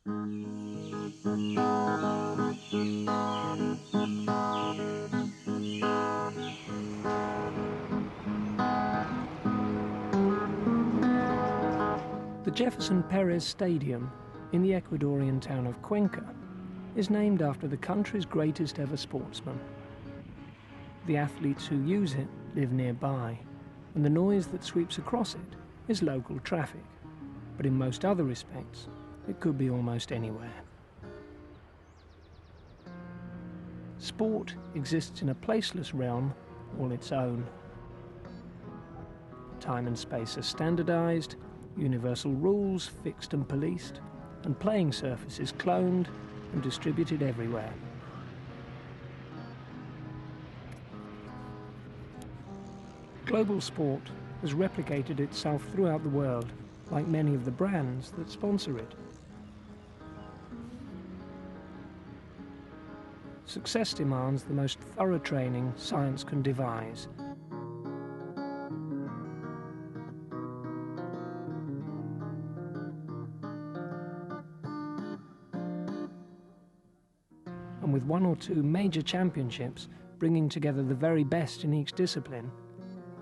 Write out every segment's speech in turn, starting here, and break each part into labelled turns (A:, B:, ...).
A: The Jefferson Perez Stadium in the Ecuadorian town of Cuenca is named after the country's greatest ever sportsman. The athletes who use it live nearby, and the noise that sweeps across it is local traffic. But in most other respects, it could be almost anywhere. Sport exists in a placeless realm all its own. Time and space are standardized, universal rules fixed and policed, and playing surfaces cloned and distributed everywhere. Global sport has replicated itself throughout the world, like many of the brands that sponsor it. Success demands the most thorough training science can devise. And with one or two major championships bringing together the very best in each discipline,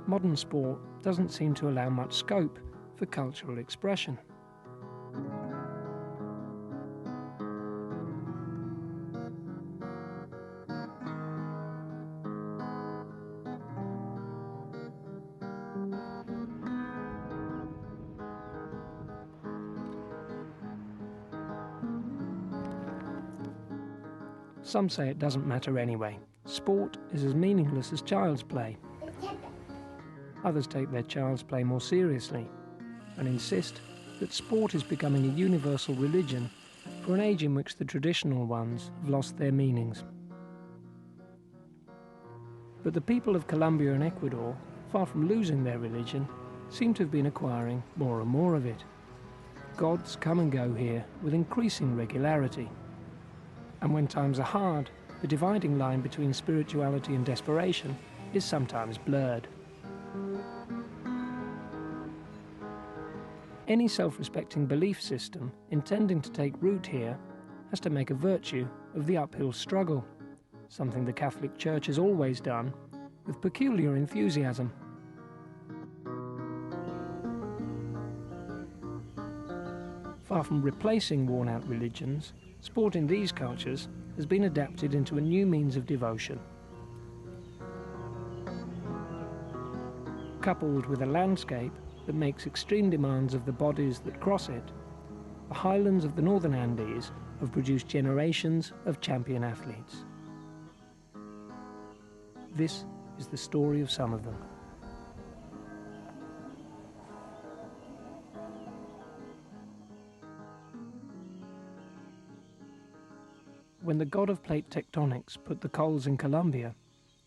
A: modern sport doesn't seem to allow much scope for cultural expression. Some say it doesn't matter anyway. Sport is as meaningless as child's play. Others take their child's play more seriously and insist that sport is becoming a universal religion for an age in which the traditional ones have lost their meanings. But the people of Colombia and Ecuador, far from losing their religion, seem to have been acquiring more and more of it. Gods come and go here with increasing regularity. And when times are hard, the dividing line between spirituality and desperation is sometimes blurred. Any self-respecting belief system intending to take root here has to make a virtue of the uphill struggle, something the Catholic Church has always done with peculiar enthusiasm. Far from replacing worn-out religions, sport in these cultures has been adapted into a new means of devotion. Coupled with a landscape that makes extreme demands of the bodies that cross it, the highlands of the northern Andes have produced generations of champion athletes. This is the story of some of them. When the god of plate tectonics put the coals in Colombia,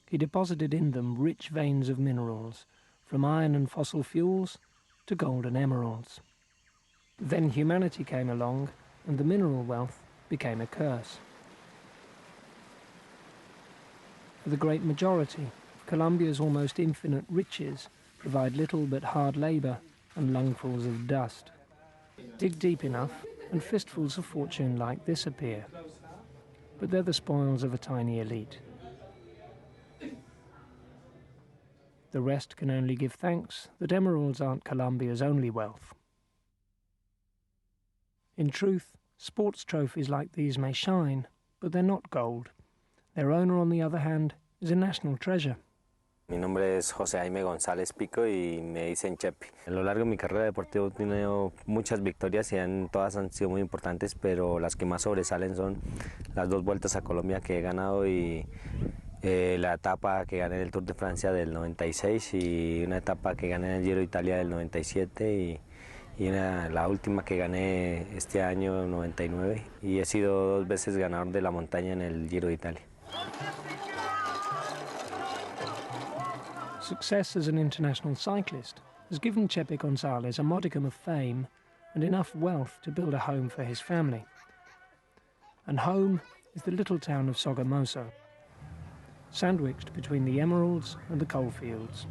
A: he deposited in them rich veins of minerals, from iron and fossil fuels to gold and emeralds. Then humanity came along, and the mineral wealth became a curse. For the great majority, Colombia's almost infinite riches provide little but hard labour and lungfuls of dust. Dig deep enough, and fistfuls of fortune like this appear. But they're the spoils of a tiny elite. The rest can only give thanks that emeralds aren't Colombia's only wealth. In truth, sports trophies like these may shine, but they're not gold. Their owner, on the other hand, is a national treasure.
B: Mi nombre es José Jaime González Pico y me dicen Chepi. A lo largo de mi carrera deportiva he tenido muchas victorias y todas han sido muy importantes, pero las que más sobresalen son las dos vueltas a Colombia que he ganado y la etapa que gané en el Tour de Francia del 96 y una etapa que gané en el Giro de Italia del 97 y la última que gané este año 99 y he sido 2 veces ganador de la montaña en el Giro de Italia.
A: Success as an international cyclist has given Chepe González a modicum of fame and enough wealth to build a home for his family. And home is the little town of Sogamoso, sandwiched between the emeralds and the coalfields.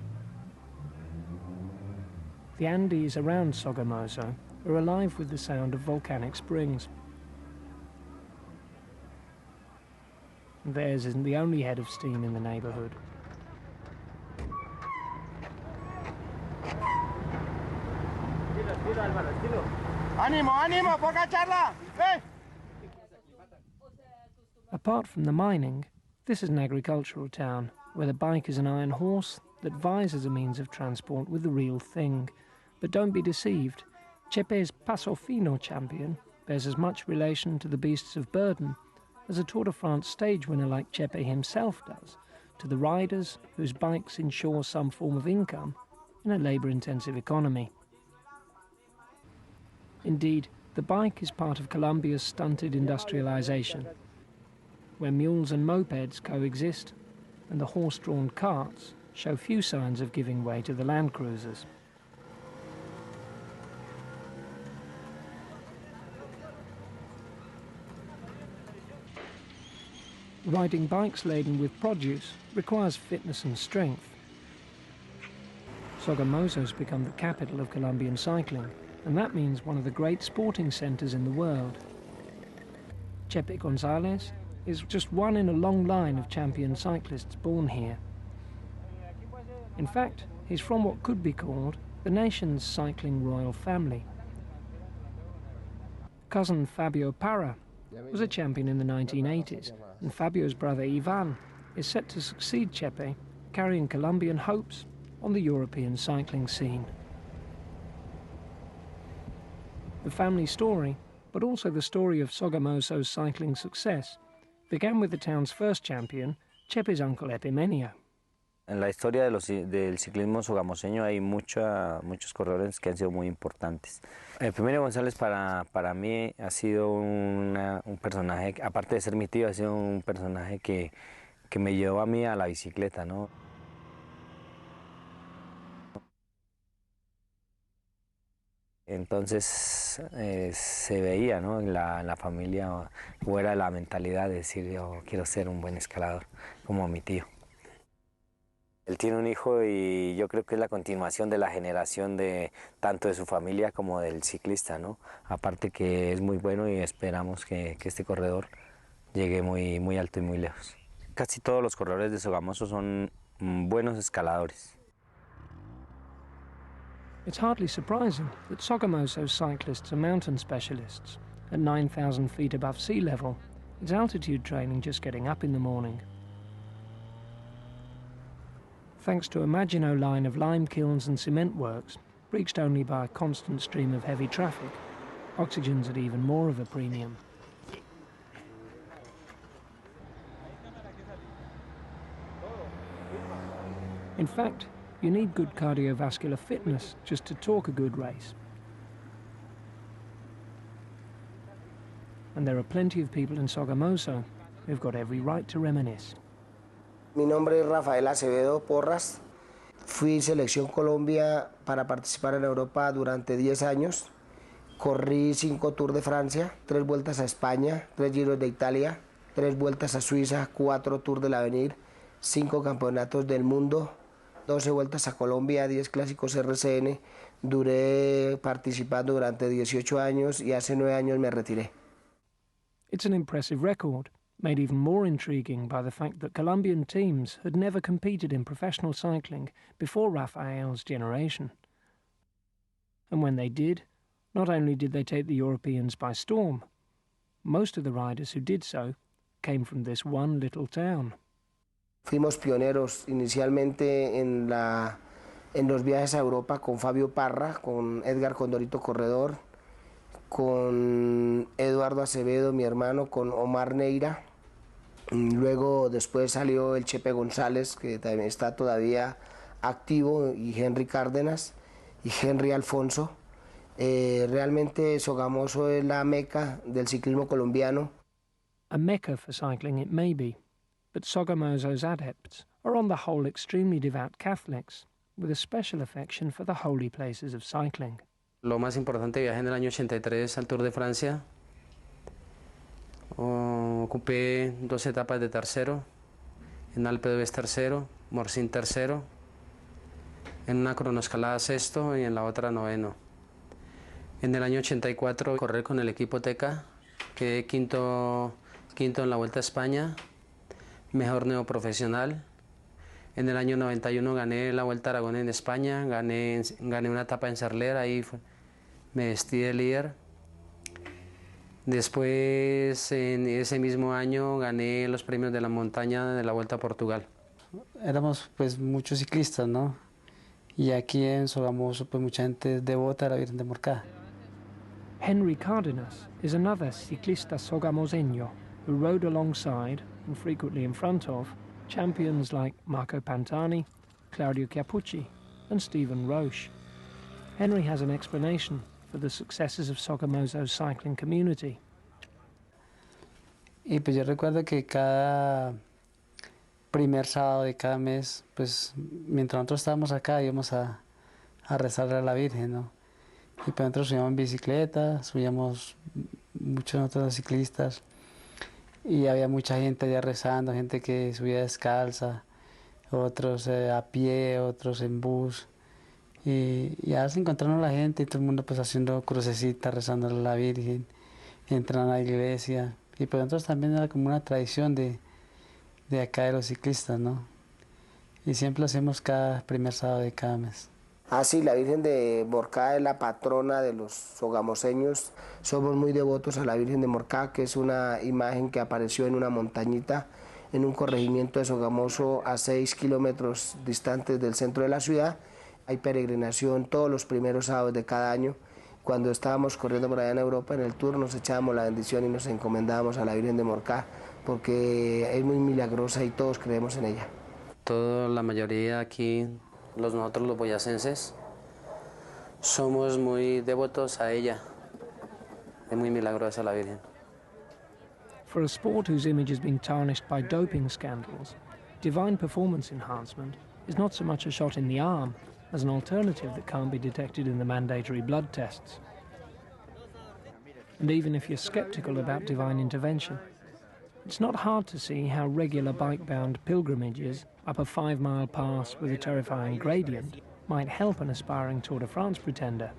A: The Andes around Sogamoso are alive with the sound of volcanic springs, Theirs isn't the only head of steam in the neighbourhood.
C: ¡Ánimo, ánimo! ¡Poca charla! ¡Eh!
A: Apart from the mining, this is an agricultural town, where the bike is an iron horse that vies as a means of transport with the real thing. But don't be deceived, Chepe's Passo Fino champion bears as much relation to the beasts of burden as a Tour de France stage winner like Chepe himself does to the riders whose bikes ensure some form of income in a labour-intensive economy. Indeed, the bike is part of Colombia's stunted industrialisation, where mules and mopeds coexist, and the horse-drawn carts show few signs of giving way to the Land Cruisers. Riding bikes laden with produce requires fitness and strength. Sogamoso's become the capital of Colombian cycling, and that means one of the great sporting centres in the world. Chepe González is just one in a long line of champion cyclists born here. In fact, he's from what could be called the nation's cycling royal family. Cousin Fabio Parra was a champion in the 1980s, and Fabio's brother Ivan is set to succeed Chepe, carrying Colombian hopes on the European cycling scene. The family story, but also the story of Sogamoso's cycling success, began with the town's first champion, Chepe's uncle Epimenio.
B: En la historia del ciclismo sogamoseño hay muchos corredores que han sido muy importantes. Epimenio González para mí ha sido un personaje, aparte de ser mi tío, ha sido un personaje que me llevó a mí a la bicicleta, ¿no? Entonces se veía, ¿no? en la familia, o era la mentalidad de decir yo quiero ser un buen escalador como mi tío. Él tiene un hijo y yo creo que es la continuación de la generación de tanto de su familia como del ciclista, ¿no? Aparte que es muy bueno y esperamos que este corredor llegue muy alto y muy lejos. Casi todos los corredores de Sogamoso son buenos escaladores.
A: It's hardly surprising that Sogamoso's cyclists are mountain specialists. At 9,000 feet above sea level, it's altitude training just getting up in the morning. Thanks to a Maginot line of lime kilns and cement works, breached only by a constant stream of heavy traffic, oxygen's at even more of a premium. In fact, you need good cardiovascular fitness just to talk a good race. And there are plenty of people in Sogamoso who've got every right to reminisce.
C: Mi nombre es Rafael Acevedo Porras. Fui selección Colombia para participar en Europa durante 10 años. Corrí 5 Tours de Francia, 3 vueltas a España, 3 Giros de Italia, 3 vueltas a Suiza, 4 Tours del Avenir, 5 campeonatos del mundo, 12 vueltas a Colombia, 10 clásicos RCN. Duré participando durante 18 años y hace 9 años me retiré.
A: It's an impressive record, made even more intriguing by the fact that Colombian teams had never competed in professional cycling before Rafael's generation. And when they did, not only did they take the Europeans by storm, most of the riders who did so came from this one little town.
C: Fuimos pioneros inicialmente en los viajes a Europa con Fabio Parra, con Edgar Condorito Corredor, con Eduardo Acevedo, mi hermano, con Omar Neira. Luego después salió el Chepe González, que también está todavía activo, y Henry Cárdenas y Henry Alfonso. Realmente Sogamoso es la meca del ciclismo colombiano.
A: A mecca for cycling it may be, but Sogamoso's adepts are on the whole extremely devout Catholics, with a special affection for the holy places of cycling.
D: Lo más importante, viajé en el año 83 al Tour de Francia. Ocupé 2 etapas de tercero, en Alpe d'Huez tercero, Morsin tercero, en una cronoescalada sexto y en la otra noveno. En el año 84 corrí con el equipo Teca, quedé quinto en la Vuelta a España mejor neoprofesional. En el año 91 gané la Vuelta a Aragón en España, gané una etapa en Cerler, me vestí de líder. Después, en ese mismo año, gané los premios de la montaña de la Vuelta a Portugal.
E: Éramos pues muchos ciclistas, ¿no? Y aquí en Sogamoso pues mucha gente es devota a la Virgen de Morcá.
A: Henry Cardenas is another ciclista sogamoseño who rode alongside, and frequently in front of, champions like Marco Pantani, Claudio Chiappucci and Stephen Roche. Henry has an explanation for the successes of Sogamoso's cycling community.
E: Y pues yo recuerdo que cada primer sábado de cada mes, pues mientras nosotros estábamos acá íbamos a rezarle a la Virgen, ¿no? Y pues nosotros subíamos en bicicleta, subíamos muchos otros ciclistas y había mucha gente allá rezando, gente que subía descalza, otros a pie, otros en bus. Y ya se encontraron la gente y todo el mundo pues haciendo crucecitas, rezando a la Virgen, entran a la iglesia. Y pues nosotros también era como una tradición de acá de los ciclistas, ¿no? Y siempre lo hacemos cada primer sábado de cada mes.
C: Ah, sí, la Virgen de Morcá es la patrona de los sogamoseños. Somos muy devotos a la Virgen de Morcá, que es una imagen que apareció en una montañita, en un corregimiento de Sogamoso a 6 kilómetros distantes del centro de la ciudad. Hay peregrinación todos los primeros sábados de cada año. Cuando estábamos corriendo por allá en Europa, en el Tour, nos echábamos la bendición y nos encomendábamos a la Virgen de Morcá, porque es muy milagrosa y todos creemos en ella.
D: La mayoría aquí, nosotros los boyacenses, somos muy devotos a ella. Es muy milagrosa la Virgen.
A: For a sport whose image has been tarnished by doping scandals, divine performance enhancement is not so much a shot in the arm as an alternative that can't be detected in the mandatory blood tests. And even if you're skeptical about divine intervention, it's not hard to see how regular bike-bound pilgrimages up a 5-mile pass with a terrifying gradient might help an aspiring Tour de France pretender.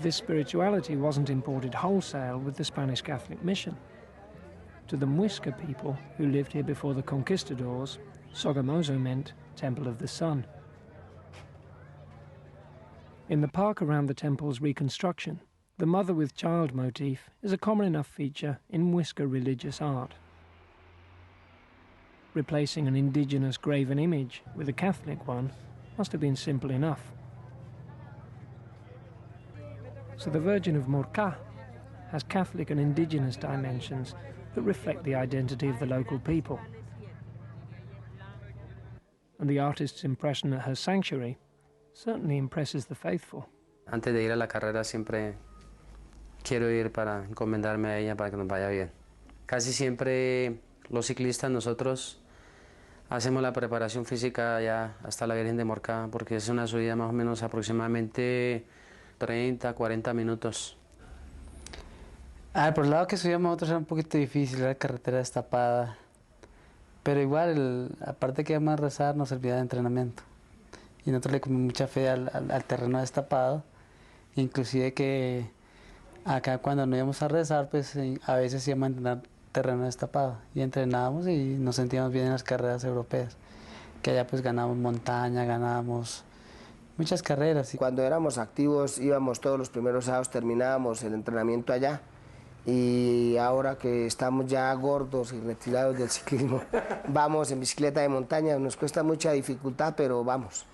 A: This spirituality wasn't imported wholesale with the Spanish Catholic mission. To the Muisca people who lived here before the conquistadors, Sogamoso meant Temple of the Sun. In the park around the temple's reconstruction, the mother with child motif is a common enough feature in Muisca religious art. Replacing an indigenous graven image with a Catholic one must have been simple enough. So the Virgin of Morcá has Catholic and indigenous dimensions that reflect the identity of the local people. And the artist's impression at her sanctuary certainly impresses the faithful.
D: Antes de ir a la carrera siempre quiero ir para encomendarme a ella para que nos vaya bien. Casi siempre los ciclistas nosotros hacemos la preparación física ya hasta la Virgen de Morcá porque es una subida más o menos aproximadamente 30, 40 minutos.
E: Por el lado que subíamos nosotros era un poquito difícil, era carretera destapada. Pero igual, aparte que íbamos a rezar, nos servía de entrenamiento. Y nosotros le comimos mucha fe al terreno destapado. Inclusive que acá cuando no íbamos a rezar, pues a veces íbamos a entrenar terreno destapado. Y entrenábamos y nos sentíamos bien en las carreras europeas. Que allá pues ganábamos montaña, ganábamos muchas carreras.
C: Cuando éramos activos íbamos todos los primeros sábados, terminábamos el entrenamiento allá. Y ahora que estamos ya gordos y retirados del ciclismo, vamos en bicicleta de montaña. Nos cuesta mucha dificultad, pero vamos.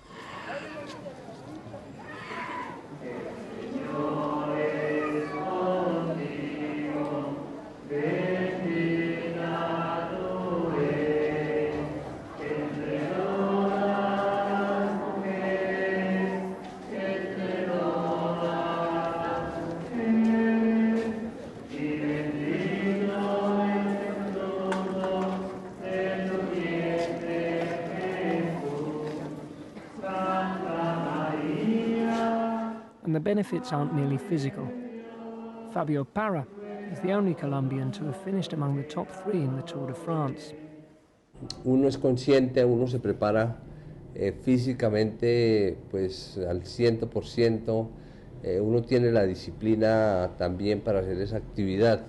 A: And the benefits aren't merely physical. Fabio Parra, is the only Colombian to have finished among the top 3 in the Tour de France.
F: Uno es consciente, uno se prepara físicamente pues al 100%, uno tiene la disciplina también para hacer esa actividad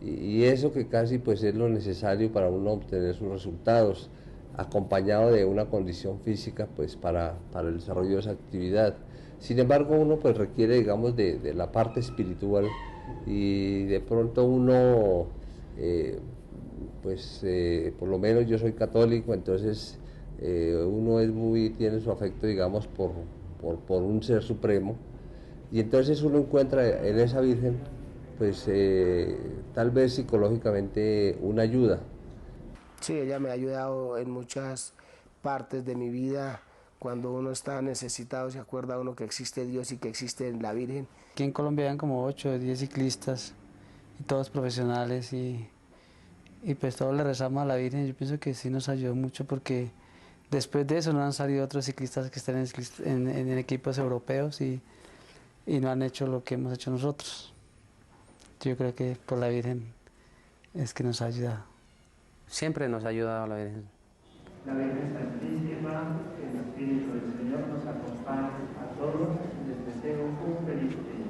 F: y eso que casi pues es lo necesario para uno obtener sus resultados, acompañado de una condición física pues para el desarrollo de esa actividad. Sin embargo, uno pues requiere, digamos, de la parte espiritual y de pronto uno, por lo menos yo soy católico, entonces uno tiene su afecto, digamos, por un ser supremo y entonces uno encuentra en esa Virgen, pues tal vez psicológicamente una ayuda.
C: Sí, ella me ha ayudado en muchas partes de mi vida. Cuando uno está necesitado, se acuerda uno que existe Dios y que existe la Virgen.
E: Aquí en Colombia hay como 8 o 10 ciclistas, y todos profesionales, y pues todos le rezamos a la Virgen. Yo pienso que sí nos ayudó mucho porque después de eso no han salido otros ciclistas que estén en equipos europeos y no han hecho lo que hemos hecho nosotros. Yo creo que por la Virgen es que nos ha ayudado.
D: Siempre nos ha ayudado la Virgen.
A: La Virgen Santísima, que el Espíritu del Señor nos acompañe a todos. Les deseo un feliz día.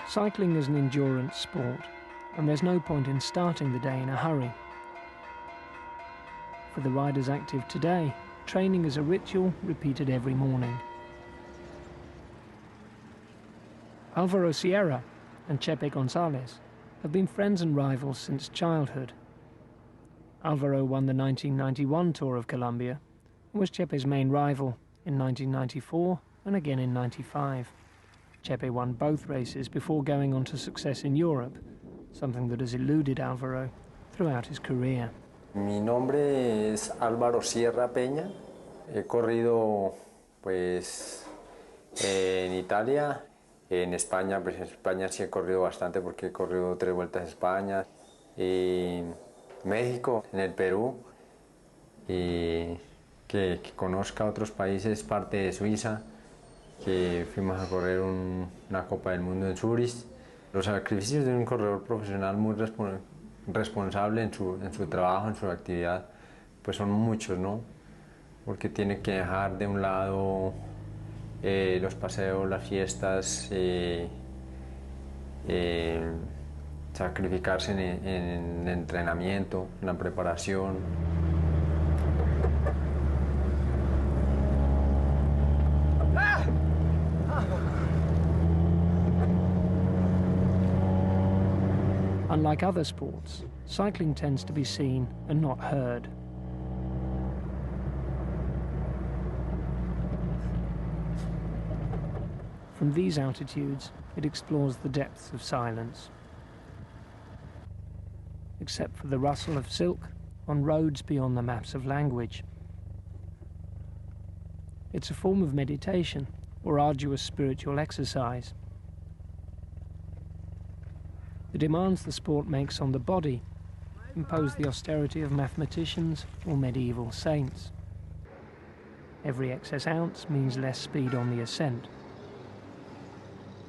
A: Cycling is an endurance sport, and there's no point in starting the day in a hurry. For the riders active today, training is a ritual repeated every morning. Alvaro Sierra and Chepe González have been friends and rivals since childhood. Alvaro won the 1991 Tour of Colombia and was Chepe's main rival in 1994 and again in 95. Chepe won both races before going on to success in Europe, something that has eluded Alvaro throughout his career.
G: Mi nombre es Álvaro Sierra Peña. He corrido pues en Italia, en España, pues en España sí he corrido bastante porque he corrido 3 vueltas a España, en México, en el Perú, y que conozca otros países, parte de Suiza, que fuimos a correr una Copa del Mundo en Zurich. Los sacrificios de un corredor profesional muy responsable en su trabajo, en su actividad, pues son muchos, ¿no? Porque tiene que dejar de un lado los paseos, las fiestas, sacrificarse en el entrenamiento, en la preparación.
A: Unlike other sports, cycling tends to be seen and not heard. From these altitudes, it explores the depths of silence. Except for the rustle of silk on roads beyond the maps of language. It's a form of meditation or arduous spiritual exercise. The demands the sport makes on the body impose the austerity of mathematicians or medieval saints. Every excess ounce means less speed on the ascent.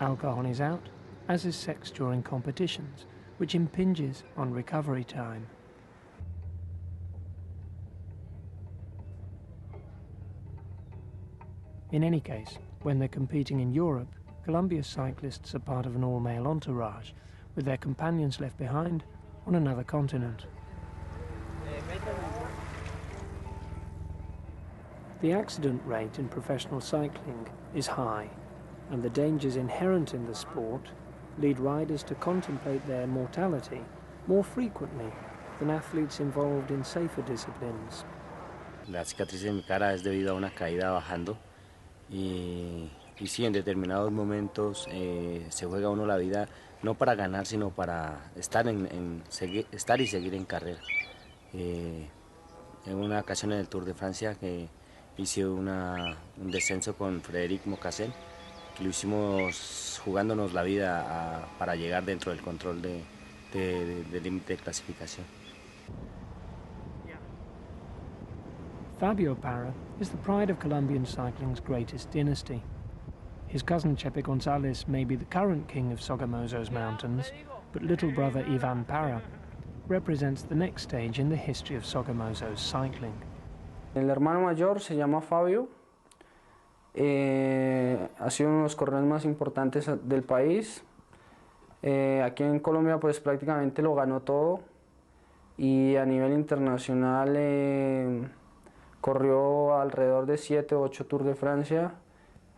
A: Alcohol is out, as is sex during competitions, which impinges on recovery time. In any case, when they're competing in Europe, Colombia's cyclists are part of an all-male entourage, with their companions left behind on another continent. The accident rate in professional cycling is high, and the dangers inherent in the sport lead riders to contemplate their mortality more frequently than athletes involved in safer disciplines.
B: La cicatriz en mi cara es debido a una caída bajando y sí, en determinados momentos se juega uno la vida no para ganar, sino para estar y seguir en carrera. En una ocasión en el Tour de Francia que hice un descenso con Frédéric Mocassin, que lo hicimos jugándonos la vida para llegar dentro del control del límite de clasificación.
A: Fabio Parra is the pride of Colombian cycling's greatest dynasty. His cousin Chepe González may be the current king of Sogamoso's mountains, but little brother Ivan Parra represents the next stage in the history of Sogamoso's cycling.
E: El hermano mayor se llama Fabio. Ha sido uno de los corredores más importantes del país. Aquí en Colombia pues prácticamente lo ganó todo y a nivel internacional corrió alrededor de 7 o 8 Tours de Francia.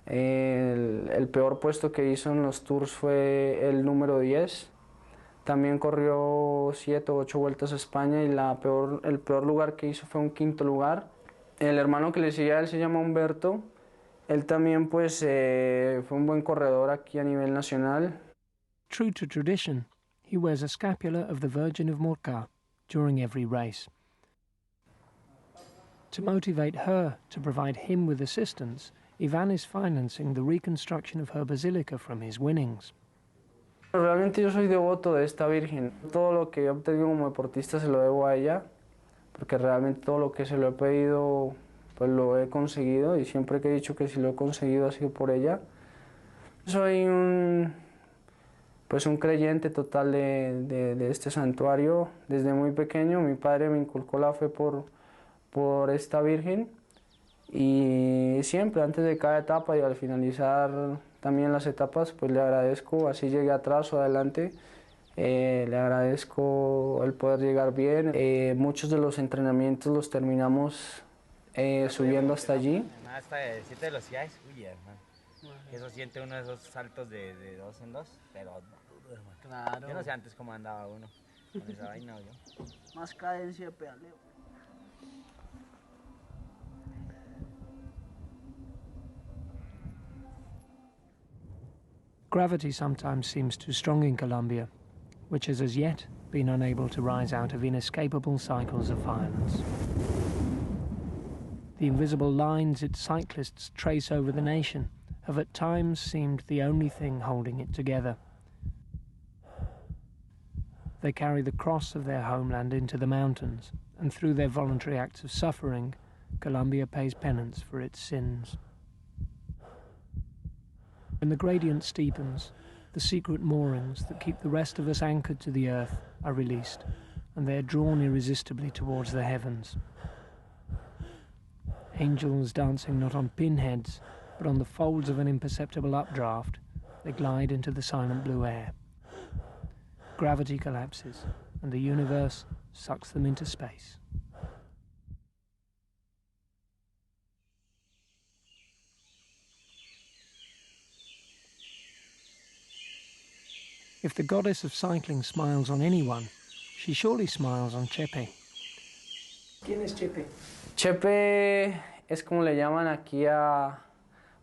E: El peor puesto que hizo en los Tours fue el número 10. También corrió 7 o 8 vueltas a España y el peor lugar que hizo fue un 5º lugar. El hermano que le sigue a él se llama Humberto. Él también pues fue un buen corredor aquí a nivel nacional.
A: True to tradition, he wears a scapula of the Virgin of Morca during every race. To motivate her to provide him with assistance, Ivan is financing the reconstruction of her basilica from his winnings.
E: Realmente yo soy devoto de esta Virgen. Todo lo que he obtenido como deportista se lo debo a ella, porque realmente todo lo que se lo he pedido pues lo he conseguido, y siempre que he dicho que si lo he conseguido ha sido por ella. Soy un creyente total de este santuario. Desde muy pequeño mi padre me inculcó la fe por esta Virgen, y siempre antes de cada etapa y al finalizar también las etapas pues le agradezco, así llegué atrás o adelante, le agradezco el poder llegar bien. Muchos de los entrenamientos los terminamos subiendo hasta allí.
H: Hasta de 7 velocidades, uy, hermano. Eso siente uno de esos saltos de 2 en 2, pero duro, hermano. Claro. Yo no sé antes cómo andaba uno con esa vaina, yo.
E: Más cadencia de pedaleo.
A: Gravity sometimes seems too strong in Colombia, which has as yet been unable to rise out of inescapable cycles of violence. The invisible lines its cyclists trace over the nation have at times seemed the only thing holding it together. They carry the cross of their homeland into the mountains, and through their voluntary acts of suffering, Colombia pays penance for its sins. When the gradient steepens, the secret moorings that keep the rest of us anchored to the earth are released, and they are drawn irresistibly towards the heavens. Angels dancing not on pinheads, but on the folds of an imperceptible updraft, they glide into the silent blue air. Gravity collapses, and the universe sucks them into space. If the goddess of cycling smiles on anyone, she surely smiles on Chepe. ¿Quién es Chepe?
E: Chepe es como le llaman aquí a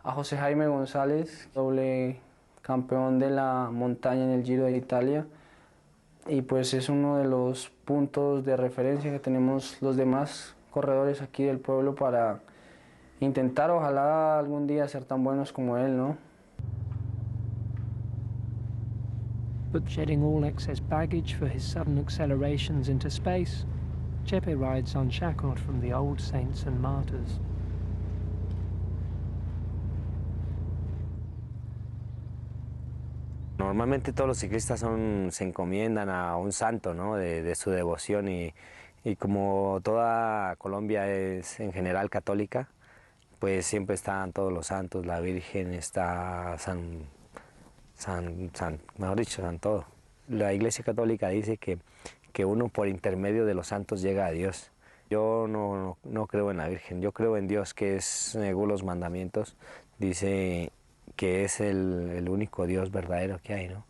E: José Jaime González, doble campeón de la montaña en el Giro de Italia, y pues es uno de los puntos de referencia que tenemos los demás corredores aquí del pueblo para intentar ojalá algún día ser tan buenos como él, ¿no?
A: But shedding all excess baggage for his sudden accelerations into space, Chepe rides unshackled from the old saints and martyrs.
B: Normalmente todos los ciclistas se encomiendan a un santo, ¿no? de su devoción, y como toda Colombia es en general católica, pues siempre están todos los santos, la Virgen, está mejor dicho, San todo. La Iglesia Católica dice que uno por intermedio de los santos llega a Dios. Yo no creo en la Virgen, yo creo en Dios, que es, según los mandamientos, dice que es el único Dios verdadero que hay, ¿no?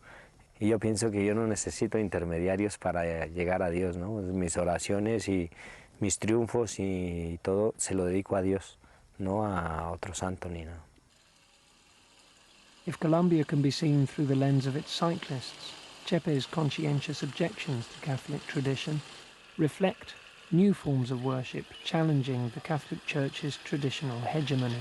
B: Y yo pienso que yo no necesito intermediarios para llegar a Dios, ¿no? Mis oraciones y mis triunfos y todo se lo dedico a Dios, no a otro santo ni nada.
A: If Colombia can be seen through the lens of its cyclists, Chepe's conscientious objections to Catholic tradition reflect new forms of worship challenging the Catholic Church's traditional hegemony.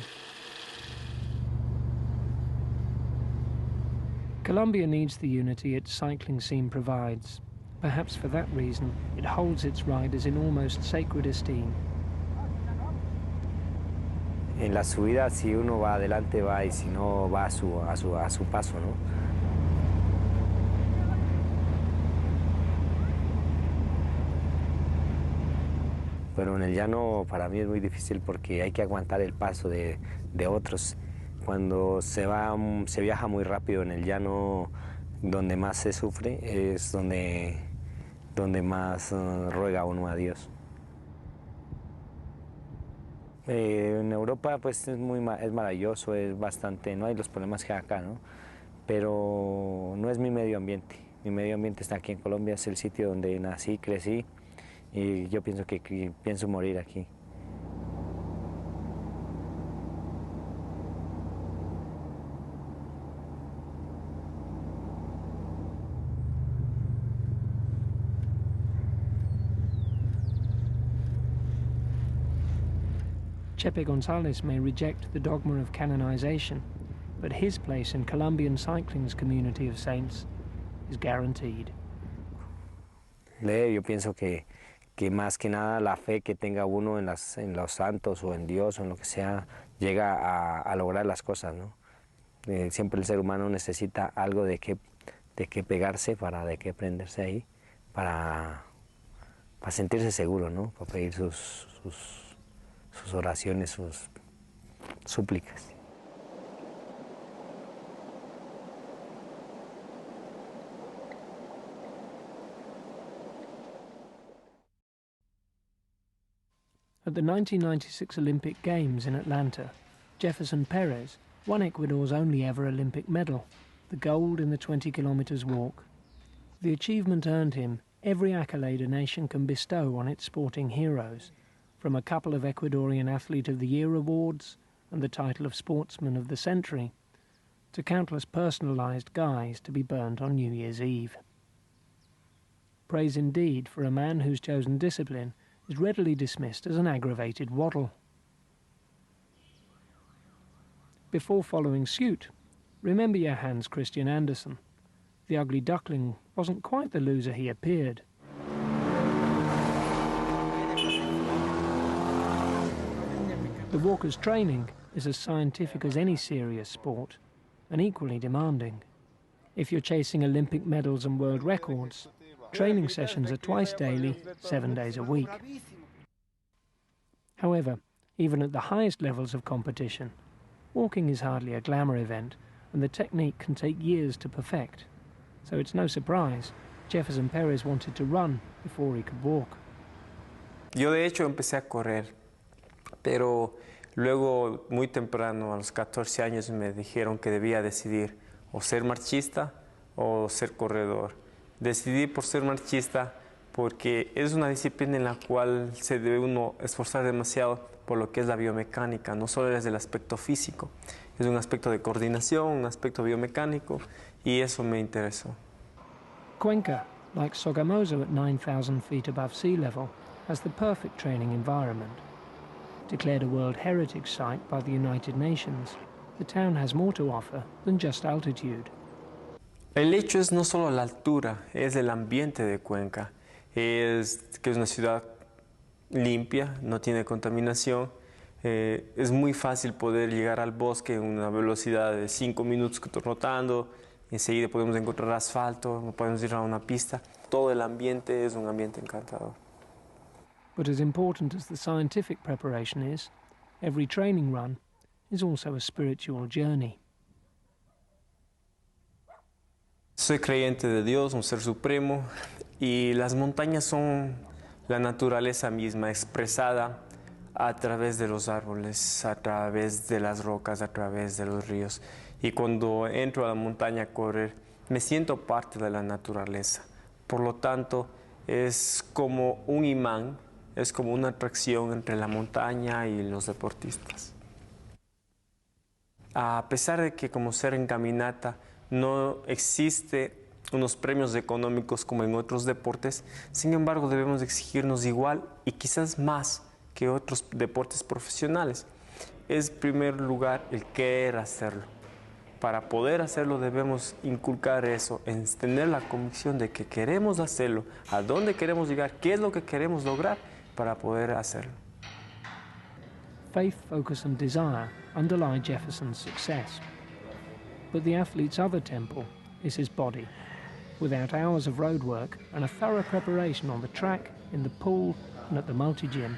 A: Colombia needs the unity its cycling scene provides. Perhaps for that reason, it holds its riders in almost sacred esteem.
B: En la subida, si uno va adelante, va, y si no, va a su paso, ¿no? Pero en el llano para mí es muy difícil porque hay que aguantar el paso de otros. Cuando se viaja muy rápido en el llano, donde más se sufre es donde más ruega uno a Dios. En Europa pues es maravilloso, es bastante, no hay los problemas que hay acá, ¿no? Pero no es mi medio ambiente. Mi medio ambiente está aquí en Colombia, es el sitio donde nací, crecí, y yo pienso que pienso morir aquí.
A: Chepe González may reject the dogma of canonization, but his place in Colombian cycling's community of saints is guaranteed.
B: Yo pienso que más que nada la fe que tenga uno en los santos o en Dios o en lo que sea, llega a lograr las cosas, ¿no? Siempre el ser humano necesita algo de qué pegarse, de qué prenderse ahí, para sentirse seguro, ¿no? Para pedir sus oraciones, sus súplicas.
A: At the 1996 Olympic Games in Atlanta, Jefferson Perez won Ecuador's only ever Olympic medal, the gold in the 20 kilometers walk. The achievement earned him every accolade a nation can bestow on its sporting heroes, from a couple of Ecuadorian Athlete of the Year awards and the title of Sportsman of the Century, to countless personalised guys to be burnt on New Year's Eve. Praise indeed for a man whose chosen discipline is readily dismissed as an aggravated waddle. Before following suit, remember your Hans Christian Andersen. The ugly duckling wasn't quite the loser he appeared. The walker's training is as scientific as any serious sport, and equally demanding. If you're chasing Olympic medals and world records, training sessions are twice daily, 7 days a week. However, even at the highest levels of competition, walking is hardly a glamour event, and the technique can take years to perfect. So it's no surprise Jefferson Perez wanted to run before he could walk.
I: Yo de hecho empecé a correr, pero luego muy temprano, a los 14 años, me dijeron que debía decidir o ser marchista o ser corredor. Decidí por ser marchista porque es una disciplina en la cual se debe uno esforzar demasiado por lo que es la biomecánica, no solo desde el aspecto físico, es un aspecto de coordinación, un aspecto biomecánico, y eso me interesó.
A: Cuenca, like Sogamoso at 9,000 feet above sea level, has the perfect training environment. Declared a World Heritage Site by the United Nations, the town has more to offer than just altitude.
I: El hecho es no solo la altura, es el ambiente de Cuenca. Es que es una ciudad limpia, no tiene contaminación. Es muy fácil poder llegar al bosque en una velocidad de 5 minutos rotando. Enseguida podemos encontrar asfalto, podemos ir a una pista. Todo el ambiente es un ambiente encantador.
A: But as important as the scientific preparation is, every training run is also a spiritual journey.
I: Soy creyente de Dios, un ser supremo, y las montañas son la naturaleza misma expresada a través de los árboles, a través de las rocas, a través de los ríos. Y cuando entro a la montaña a correr, me siento parte de la naturaleza. Por lo tanto, es como un imán, es como una atracción entre la montaña y los deportistas. A pesar de que como ser en caminata no existe unos premios económicos como en otros deportes, sin embargo debemos exigirnos igual y quizás más que otros deportes profesionales. Es en primer lugar el querer hacerlo. Para poder hacerlo debemos inculcar eso, en tener la convicción de que queremos hacerlo, a dónde queremos llegar, qué es lo que queremos lograr para poder hacerlo.
A: Faith, focus and desire underlie Jefferson's success. But the athlete's other temple is his body. Without hours of road work and a thorough preparation on the track, in the pool and at the multi-gym,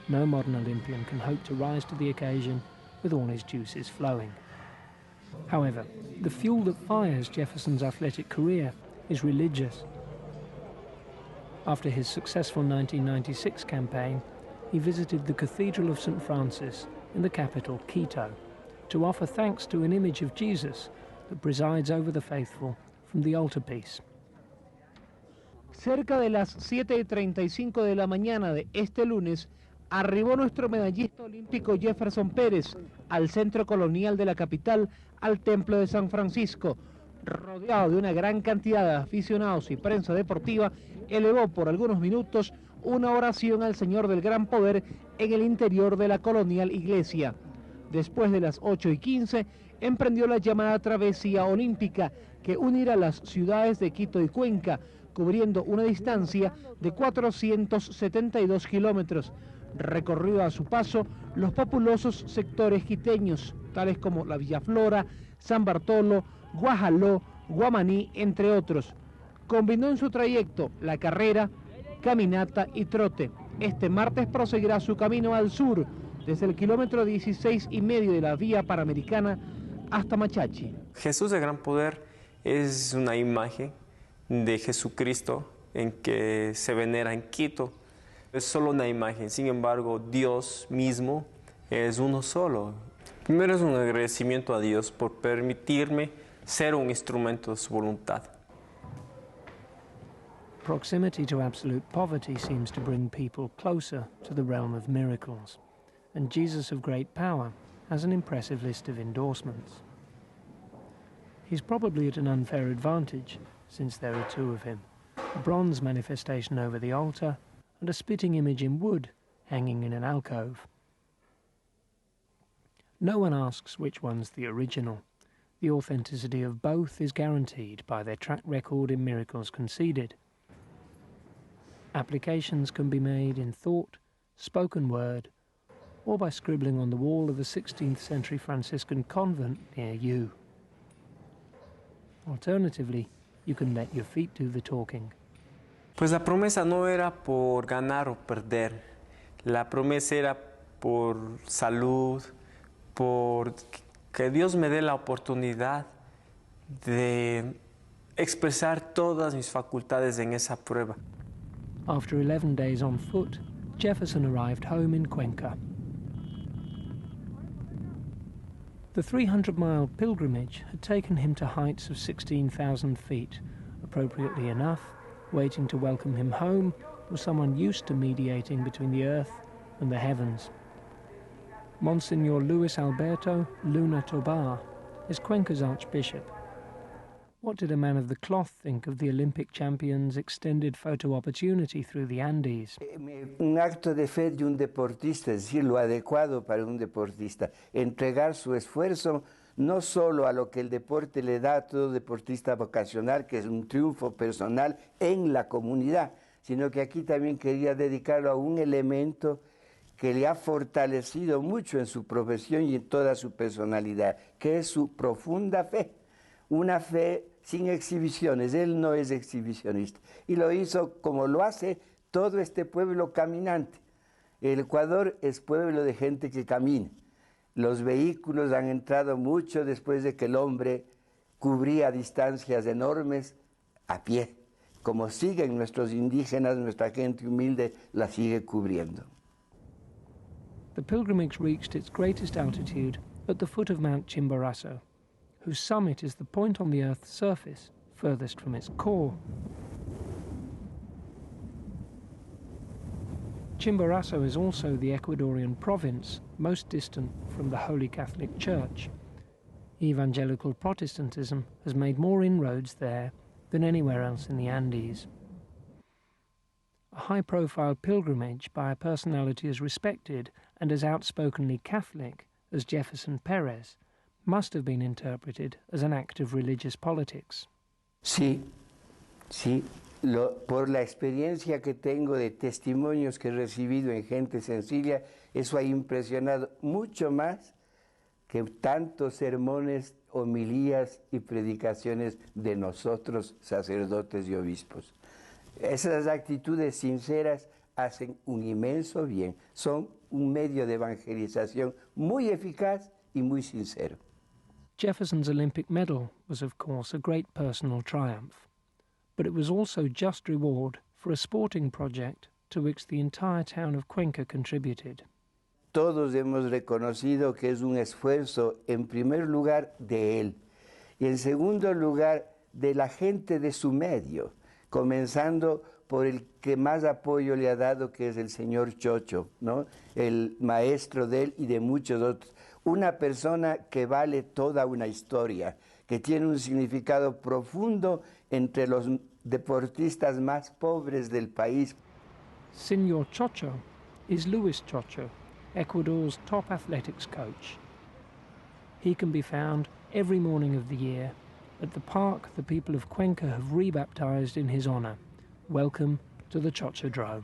A: no modern Olympian can hope to rise to the occasion with all his juices flowing. However, the fuel that fires Jefferson's athletic career is religious. After his successful 1996 campaign, he visited the Cathedral of St. Francis in the capital, Quito, to offer thanks to an image of Jesus that presides over the faithful from the altarpiece.
J: Cerca de las 7:35 de la mañana de este lunes, arribó nuestro medallista olímpico Jefferson Pérez al centro colonial de la capital, al Templo de San Francisco. Rodeado de una gran cantidad de aficionados y prensa deportiva, elevó por algunos minutos una oración al Señor del Gran Poder en el interior de la colonial iglesia. Después de las 8:15, emprendió la llamada travesía olímpica que unirá las ciudades de Quito y Cuenca, cubriendo una distancia de 472 kilómetros. Recorrió a su paso los populosos sectores quiteños, tales como la Villa Flora, San Bartolo, Guajaló, Guamaní, entre otros. Combinó en su trayecto la carrera, caminata y trote. Este martes proseguirá su camino al sur, desde el kilómetro 16,5 de la vía panamericana hasta Machachi.
I: Jesús de Gran Poder es una imagen de Jesucristo en que se venera en Quito. Es solo una imagen, sin embargo, Dios mismo es uno solo. Primero es un agradecimiento a Dios por permitirme ser un instrumento de su voluntad.
A: Proximity to absolute poverty seems to bring people closer to the realm of miracles, and Jesus of Great Power has an impressive list of endorsements. He's probably at an unfair advantage, since there are two of him, a bronze manifestation over the altar and a spitting image in wood hanging in an alcove. No one asks which one's the original. The authenticity of both is guaranteed by their track record in miracles conceded. Applications can be made in thought, spoken word, or by scribbling on the wall of a 16th century Franciscan convent near you. Alternatively, you can let your feet do the talking.
I: Pues la promesa no era por ganar o perder, la promesa era por salud, por que Dios me dé la oportunidad de expresar todas mis facultades en esa prueba.
A: After 11 days on foot, Jefferson arrived home in Cuenca. The 300-mile pilgrimage had taken him to heights of 16,000 feet. Appropriately enough, waiting to welcome him home was someone used to mediating between the earth and the heavens. Monsignor Luis Alberto Luna Tobar is Cuenca's archbishop. What did a man of the cloth think of the Olympic champions' extended photo opportunity through the Andes?
K: Un acto de fe de un deportista, es decir, lo adecuado para un deportista, entregar su esfuerzo no solo a lo que el deporte le da a todo deportista vocacional, que es un triunfo personal en la comunidad, sino que aquí también quería dedicarlo a un elemento que le ha fortalecido mucho en su profesión y en toda su personalidad, que es su profunda fe. Una fe sin exhibiciones, él no es exhibicionista. Y lo hizo como lo hace todo este pueblo caminante. El Ecuador es pueblo de gente que camina. Los vehículos han entrado mucho después de que el hombre cubría distancias enormes a pie. Como siguen nuestros indígenas, nuestra gente humilde la sigue cubriendo.
A: The pilgrimage reached its greatest altitude at the foot of Mount Chimborazo, whose summit is the point on the Earth's surface furthest from its core. Chimborazo is also the Ecuadorian province most distant from the Holy Catholic Church. Evangelical Protestantism has made more inroads there than anywhere else in the Andes. A high-profile pilgrimage by a personality as respected and as outspokenly Catholic as Jefferson Pérez must have been interpreted as an act of religious politics.
K: Sí, sí, Por la experiencia que tengo de testimonios que he recibido en gente sencilla, eso ha impresionado mucho más que tantos sermones, homilías y predicaciones de nosotros, sacerdotes y obispos. Esas actitudes sinceras hacen un inmenso bien, son un medio de evangelización muy eficaz y muy sincero.
A: Jefferson's Olympic medal was, of course, a great personal triumph, but it was also just reward for a sporting project to which the entire town of Cuenca contributed.
K: Todos hemos reconocido que es un esfuerzo, en primer lugar, de él, y en segundo lugar, de la gente de su medio, comenzando por el que más apoyo le ha dado, que es el señor Chocho, ¿no? El maestro de él y de muchos otros. Una persona que vale toda una historia, que tiene un significado profundo entre los deportistas más pobres del país.
A: Señor Chocho is Luis Chocho, Ecuador's top athletics coach. He can be found every morning of the year at the park the people of Cuenca have rebaptized in his honor. Welcome to the Chochodrome.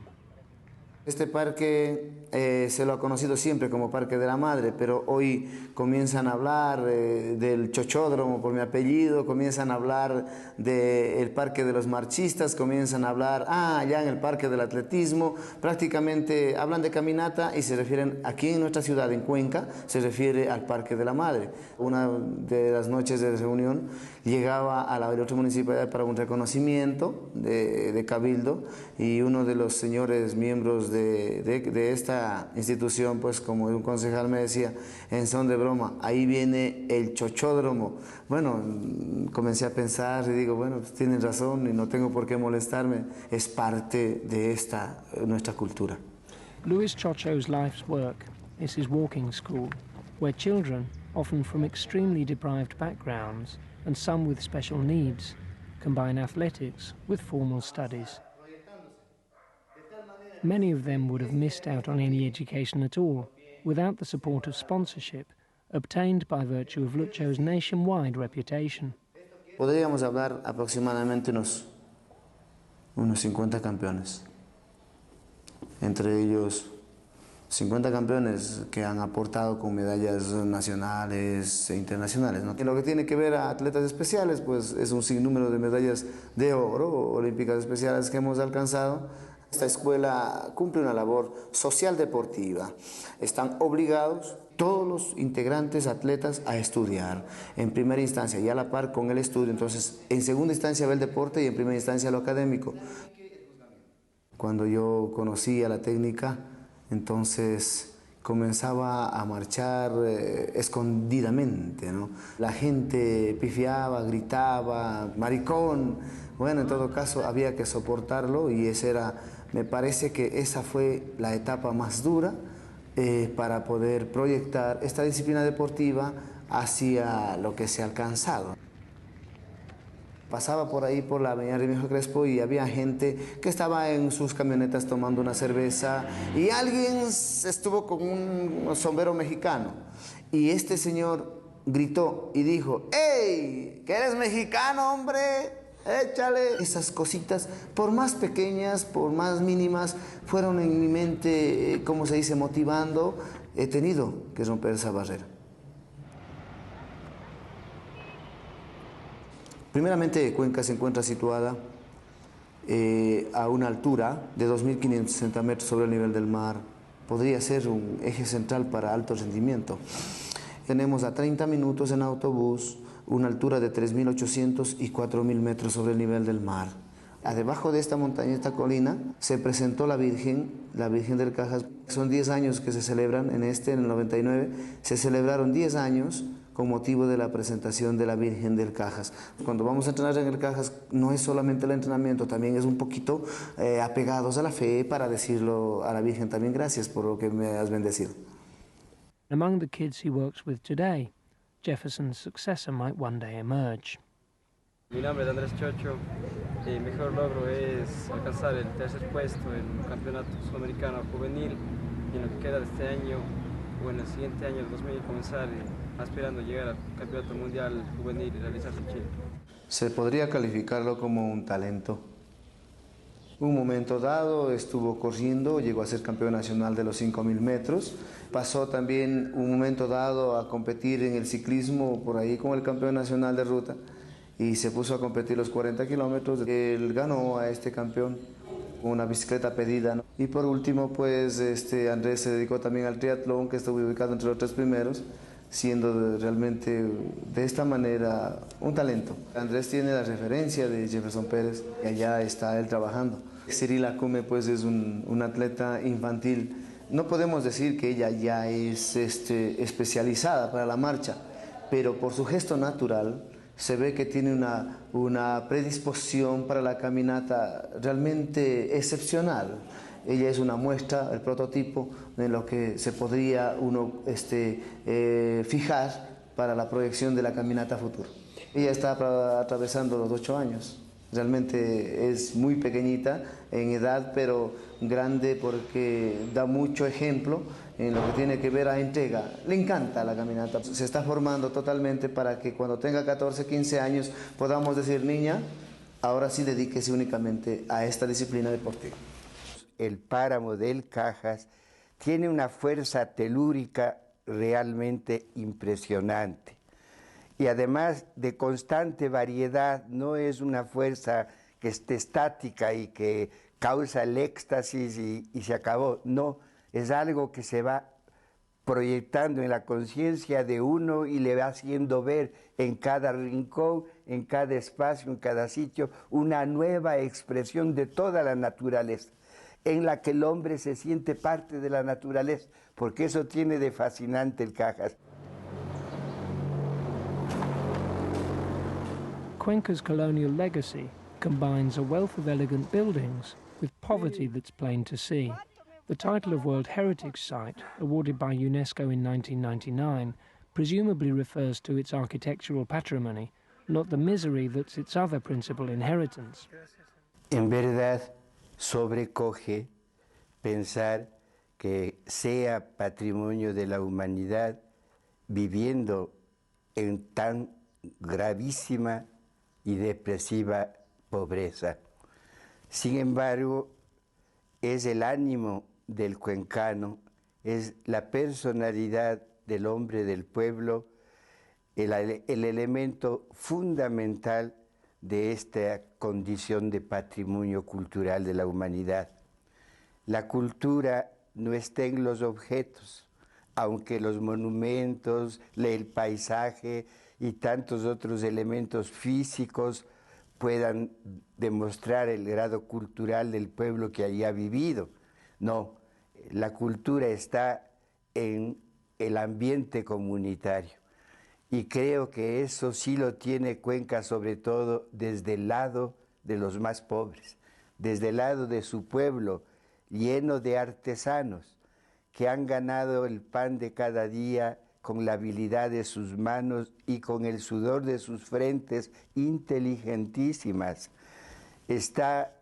L: Este parque se lo ha conocido siempre como Parque de la Madre, pero hoy comienzan a hablar del Chochódromo por mi apellido, comienzan a hablar del Parque de los Marchistas, comienzan a hablar, ya en el Parque del Atletismo, prácticamente hablan de caminata y se refieren, aquí en nuestra ciudad, en Cuenca, se refiere al Parque de la Madre. Una de las noches de reunión llegaba a la otra municipalidad para un reconocimiento de Cabildo y uno de los señores miembros de esta institución, pues como un concejal me decía, en son de broma, ahí viene el Chochódromo. Bueno, comencé a pensar y digo, bueno, pues tienen razón y no tengo por qué molestarme, es parte de nuestra cultura.
A: Luis Chocho's life's work is his walking school, where children, often from extremely deprived backgrounds and some with special needs, combine athletics with formal studies. Many of them would have missed out on any education at all without the support of sponsorship obtained by virtue of Lucho's nationwide reputation.
L: Podríamos hablar aproximadamente unos 50 campeones. Entre ellos 50 campeones que han aportado con medallas nacionales e internacionales, ¿no? En lo que tiene que ver a atletas especiales, pues es un sinnúmero de medallas de oro olímpicas especiales que hemos alcanzado. Esta escuela cumple una labor social deportiva. Están obligados todos los integrantes atletas a estudiar, en primera instancia y a la par con el estudio. Entonces, en segunda instancia va el deporte y en primera instancia lo académico. Cuando yo conocía la técnica, entonces comenzaba a marchar escondidamente, ¿no? La gente pifiaba, gritaba, maricón. Bueno, en todo caso había que soportarlo y me parece que esa fue la etapa más dura para poder proyectar esta disciplina deportiva hacia lo que se ha alcanzado. Pasaba por ahí por la avenida Remigio Crespo y había gente que estaba en sus camionetas tomando una cerveza y alguien estuvo con un sombrero mexicano y este señor gritó y dijo: ¡Ey! ¿Que eres mexicano, hombre? Échale. Esas cositas, por más pequeñas, por más mínimas, fueron en mi mente, como se dice, motivando. He tenido que romper esa barrera. Primeramente, Cuenca se encuentra situada a una altura de 2.560 metros sobre el nivel del mar. Podría ser un eje central para alto rendimiento. Tenemos a 30 minutos en autobús una altura de 3.800 y 4.000 metros sobre el nivel del mar. Debajo de esta montaña, esta colina, se presentó la Virgen del Cajas. Son 10 años que se celebran en el 99, se celebraron 10 años con motivo de la presentación de la Virgen del Cajas. Cuando vamos a entrenar en el Cajas, no es solamente el entrenamiento, también es un poquito apegados a la fe para decirlo a la Virgen también, gracias por lo que me has bendecido.
A: Among the kids he works with today, Jefferson's successor might one day emerge.
M: Mi nombre es Andrés Chocho y mi mejor logro es alcanzar el tercer puesto en un campeonato sudamericano juvenil y en lo que queda de este año o en el siguiente año, el 2000, comenzar aspirando a llegar al campeonato mundial juvenil y realizarse en Chile.
L: Se podría calificarlo como un talento Un momento dado estuvo corriendo, llegó a ser campeón nacional de los 5.000 metros. Pasó también un momento dado a competir en el ciclismo por ahí como el campeón nacional de ruta y se puso a competir los 40 kilómetros. Él ganó a este campeón con una bicicleta pedida, ¿no? Y por último, pues Andrés se dedicó también al triatlón, que estuvo ubicado entre los 3 primeros, siendo realmente de esta manera un talento. Andrés tiene la referencia de Jefferson Pérez y allá está él trabajando. Cyril Acume pues es un atleta infantil. No podemos decir que ella ya es especializada para la marcha, pero por su gesto natural se ve que tiene una predisposición para la caminata realmente excepcional. Ella es una muestra, el prototipo de lo que se podría uno fijar para la proyección de la caminata futura. Ella está atravesando los 8 años. Realmente es muy pequeñita en edad, pero grande porque da mucho ejemplo en lo que tiene que ver a entrega. Le encanta la caminata. Se está formando totalmente para que cuando tenga 14, 15 años podamos decir, niña, ahora sí dedíquese únicamente a esta disciplina deportiva.
K: El páramo del Cajas tiene una fuerza telúrica realmente impresionante y además de constante variedad, no es una fuerza que esté estática y que causa el éxtasis y se acabó, no, es algo que se va proyectando en la conciencia de uno y le va haciendo ver en cada rincón, en cada espacio, en cada sitio, una nueva expresión de toda la naturaleza, en la que el hombre se siente parte de la naturaleza, porque eso tiene de fascinante el Cajas.
A: Cuenca's colonial legacy combines a wealth of elegant buildings with poverty that's plain to see. The title of World Heritage Site, awarded by UNESCO in 1999, presumably refers to its architectural patrimony, not the misery that's its other principal inheritance.
K: En verdad, sobrecoge pensar que sea patrimonio de la humanidad viviendo en tan gravísima y depresiva pobreza. Sin embargo, es el ánimo del cuencano, es la personalidad del hombre del pueblo, el elemento fundamental de esta condición de patrimonio cultural de la humanidad. La cultura no está en los objetos, aunque los monumentos, el paisaje y tantos otros elementos físicos puedan demostrar el grado cultural del pueblo que allí ha vivido. No, la cultura está en el ambiente comunitario. Y creo que eso sí lo tiene Cuenca, sobre todo desde el lado de los más pobres, desde el lado de su pueblo, lleno de artesanos que han ganado el pan de cada día con la habilidad de sus manos y con el sudor de sus frentes inteligentísimas. Está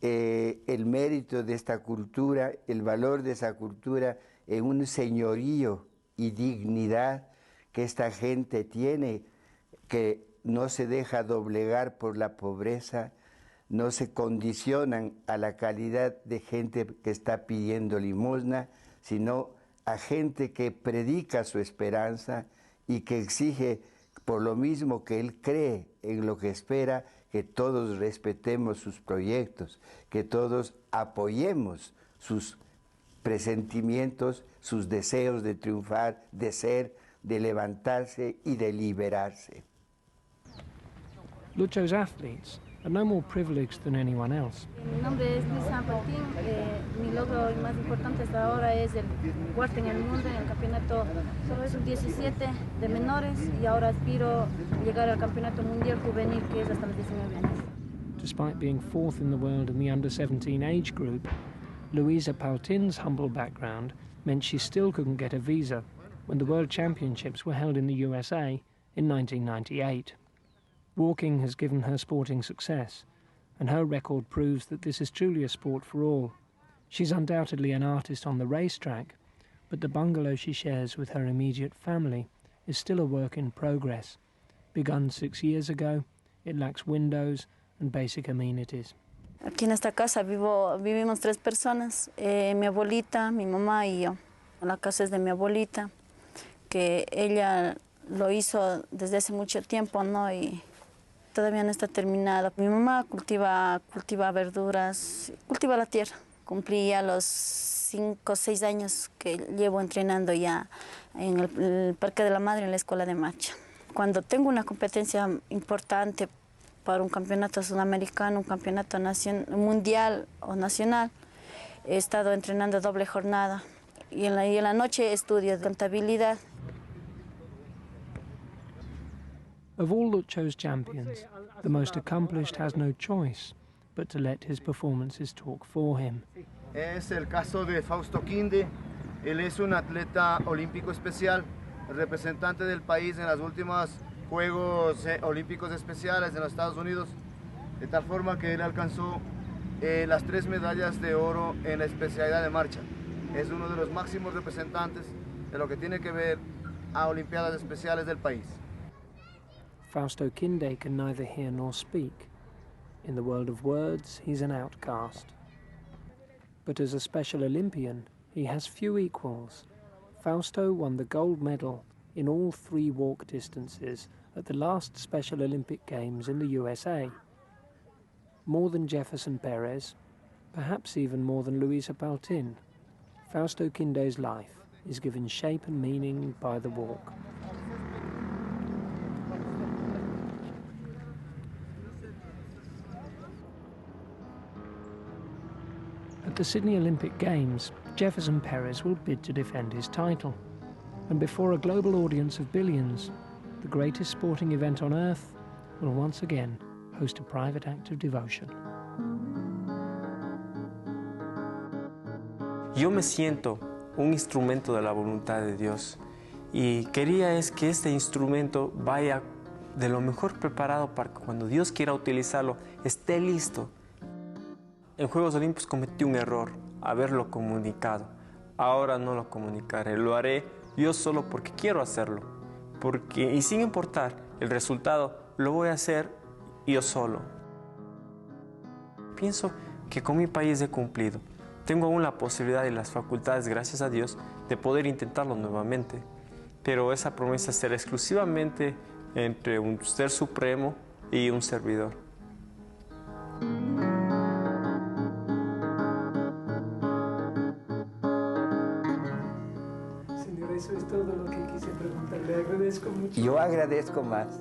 K: el mérito de esta cultura, el valor de esa cultura en un señorío y dignidad que esta gente tiene, que no se deja doblegar por la pobreza, no se condicionan a la calidad de gente que está pidiendo limosna, sino a gente que predica su esperanza y que exige, por lo mismo que él cree en lo que espera, que todos respetemos sus proyectos, que todos apoyemos sus presentimientos, sus deseos de triunfar, de ser, de levantarse y de liberarse.
A: Lucho's athletes are no more privileged than anyone else.
N: Mi nombre es Luisa Martín. Mi logro más importante hasta ahora es el cuarto en el mundo en el campeonato sub-17 de menores y ahora aspiro a llegar al campeonato mundial juvenil, que es hasta los 19 años.
A: Despite being fourth in the world in the under-17 age group, Luisa Paltin's humble background meant she still couldn't get a visa when the World Championships were held in the USA in 1998. Walking has given her sporting success, and her record proves that this is truly a sport for all. She's undoubtedly an artist on the racetrack, but the bungalow she shares with her immediate family is still a work in progress. Begun 6 years ago, it lacks windows and basic amenities.
N: Aquí en esta casa vivimos 3 personas, mi abuelita, mi mamá y yo. La casa es de mi abuelita, que ella lo hizo desde hace mucho tiempo, ¿no? Y todavía no está terminada. Mi mamá cultiva verduras, cultiva la tierra. Cumplí ya los 5 o 6 años que llevo entrenando ya en el Parque de la Madre, en la Escuela de Marcha. Cuando tengo una competencia importante para un campeonato sudamericano, un campeonato mundial o nacional, he estado entrenando doble jornada y en la noche estudio contabilidad.
A: Of all Lucho's champions, the most accomplished has no choice but to let his performances talk for him.
O: Es el caso de Fausto Quinde. Él es un atleta olímpico especial, representante del país en los últimos Juegos Olímpicos Especiales en los Estados Unidos, de tal forma que él alcanzó las 3 medallas de oro en la especialidad de marcha. Es uno de los máximos representantes de lo que tiene que ver a Olimpiadas Especiales del país.
A: Fausto Quinde can neither hear nor speak. In the world of words, he's an outcast. But as a Special Olympian, he has few equals. Fausto won the gold medal in all 3 walk distances at the last Special Olympic Games in the USA. More than Jefferson Perez, perhaps even more than Luisa Paltin, Fausto Quinde's life is given shape and meaning by the walk. At the Sydney Olympic Games, Jefferson Perez will bid to defend his title. And before a global audience of billions, the greatest sporting event on earth will once again host a private act of devotion.
I: Yo me siento un instrumento de la voluntad de Dios y quería es que este instrumento vaya de lo mejor preparado para que cuando Dios quiera utilizarlo esté listo. En Juegos Olímpicos cometí un error, haberlo comunicado. Ahora no lo comunicaré, lo haré yo solo porque quiero hacerlo. Y sin importar el resultado, lo voy a hacer yo solo. Pienso que con mi país he cumplido. Tengo aún la posibilidad y las facultades, gracias a Dios, de poder intentarlo nuevamente. Pero esa promesa será exclusivamente entre un ser supremo y un servidor.
A: Señor, eso es todo lo que quise preguntarle. Le agradezco mucho.
K: Yo agradezco más.